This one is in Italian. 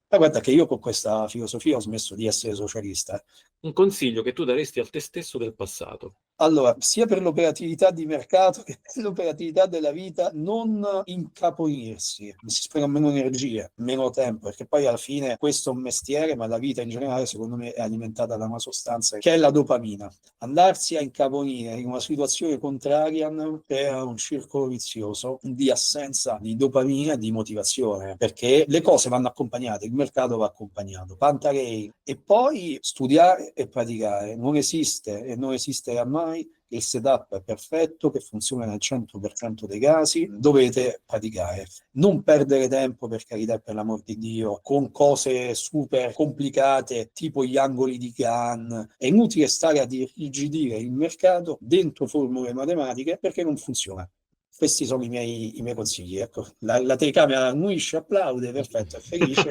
Ma guarda che io con questa filosofia ho smesso di essere socialista. Un consiglio che tu daresti al te stesso del passato. Allora, sia per l'operatività di mercato che per l'operatività della vita, non incaponirsi, si sprecano meno energie, meno tempo, perché poi alla fine questo è un mestiere, ma la vita in generale, secondo me, è alimentata da una sostanza che è la dopamina. Andarsi a incaponire in una situazione contraria crea un circolo vizioso di assenza di dopamina e di motivazione, perché le cose vanno accompagnate, il mercato va accompagnato. Pantarei. E poi studiare e praticare. Non esiste e non esisterà mai il setup perfetto che funziona nel 100% dei casi. Dovete praticare. Non perdere tempo, per carità e per l'amor di Dio, con cose super complicate tipo gli angoli di Cannes. È inutile stare a irrigidire il mercato dentro formule matematiche perché non funziona. Questi sono i miei consigli. Ecco. La telecamera annuisce, applaude, perfetto, è felice.